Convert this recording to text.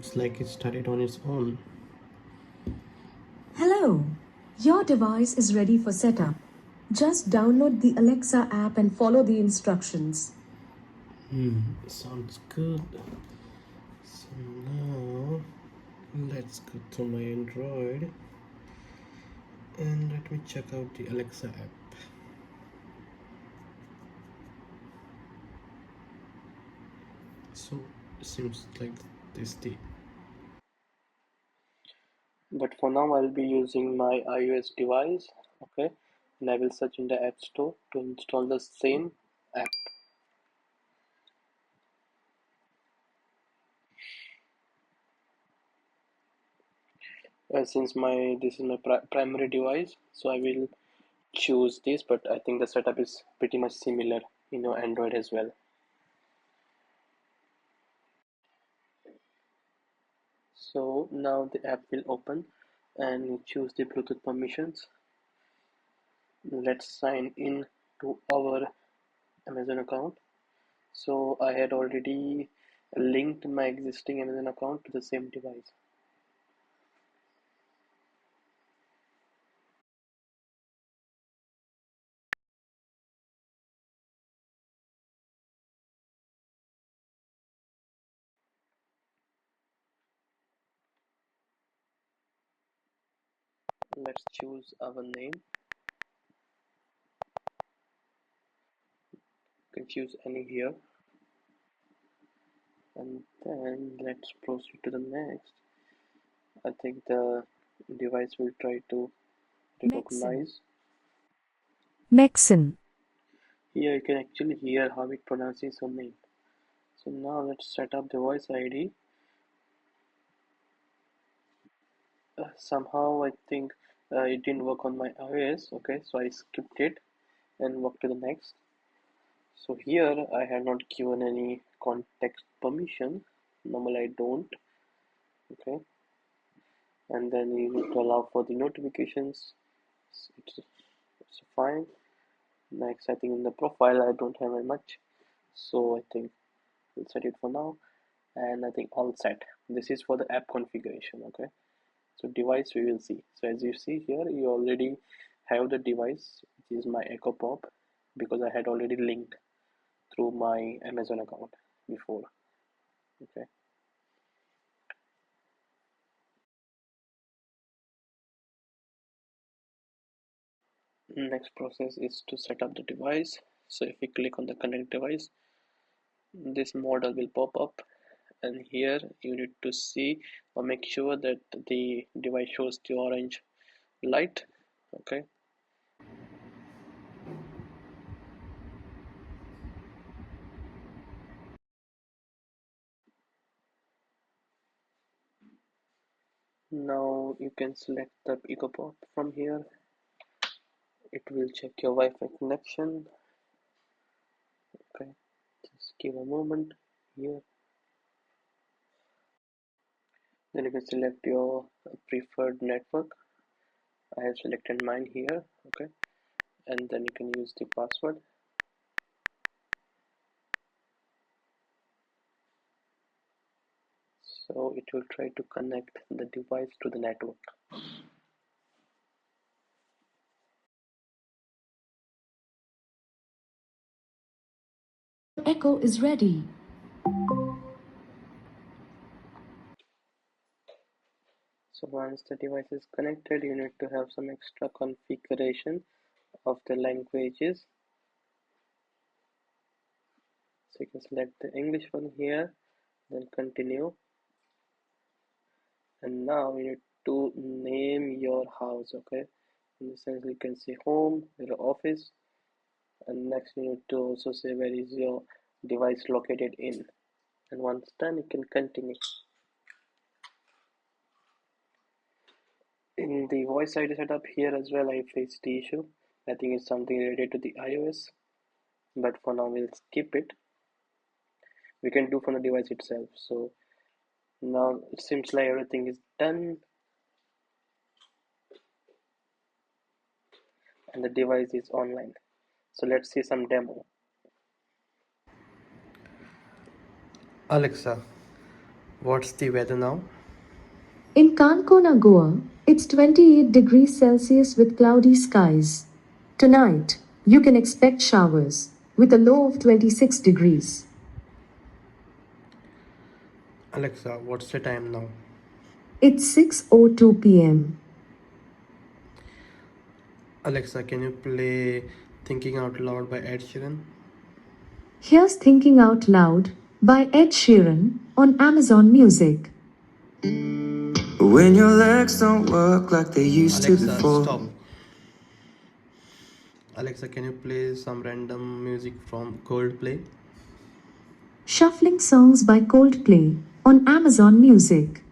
Looks like it started on its own. Hello, your device is ready for setup. Just download the Alexa app and follow the instructions. Sounds good. So now let's go to my Android and let me check out the Alexa app. So it seems like this the but for now I'll be using my iOS device, okay, and I will search in the App Store to install the same app. Since my this is my primary device, so I will choose this, but I think the setup is pretty much similar in your Android as well. So now the app will open and you choose the Bluetooth permissions. Let's sign in to our Amazon account. So I had already linked my existing Amazon account to the same device. Let's choose our name. You can choose any here, and then let's proceed to the next. I think the device will try to Maxon. recognize. Maxon. Here you can actually hear how it pronounces your name. So now let's set up the voice ID. Somehow I think it didn't work on my iOS. Okay, so I skipped it and walked to the next. So here I had not given any context permission. Normally I don't. Okay, and then you need to allow for the notifications. It's fine. Next, I think in the profile I don't have very much, so I think we'll set it for now. And I think all set. This is for the app configuration. Okay, so device we will see. So as you see here, you already have the device, which is my Echo Pop, because I had already linked through my Amazon account before. Okay. Next process is to set up the device. So if we click on the connect device, this model will pop up, and here you need to see or make sure that the device shows the orange light. Okay. Now you can select the EcoPop from here. It will check your Wi-Fi connection. Okay, just give a moment here. Then you can select your preferred network. I have selected mine here. Okay, and then you can use the password. So it will try to connect the device to the network. Echo is ready. So once the device is connected, you need to have some extra configuration of the languages. So you can select the English one here, then continue. And now you need to name your house. Okay, in the sense you can say home, your office, and next you need to also say where is your device located in. And once done, you can continue. In the voice ID setup here as well, I faced the issue. I think it's something related to the iOS, but for now we'll skip it. We can do from the device itself. So now it seems like everything is done and the device is online. So let's see some demo. Alexa, What's the weather now? In Cancun, Goa, it's 28 degrees Celsius with cloudy skies. Tonight, you can expect showers with a low of 26 degrees. Alexa, what's the time now? It's 6:02 p.m. Alexa, can you play Thinking Out Loud by Ed Sheeran? Here's Thinking Out Loud by Ed Sheeran on Amazon Music. When your legs don't work like they used to before. Stop. Alexa, can you play some random music from Coldplay? Shuffling songs by Coldplay on Amazon Music.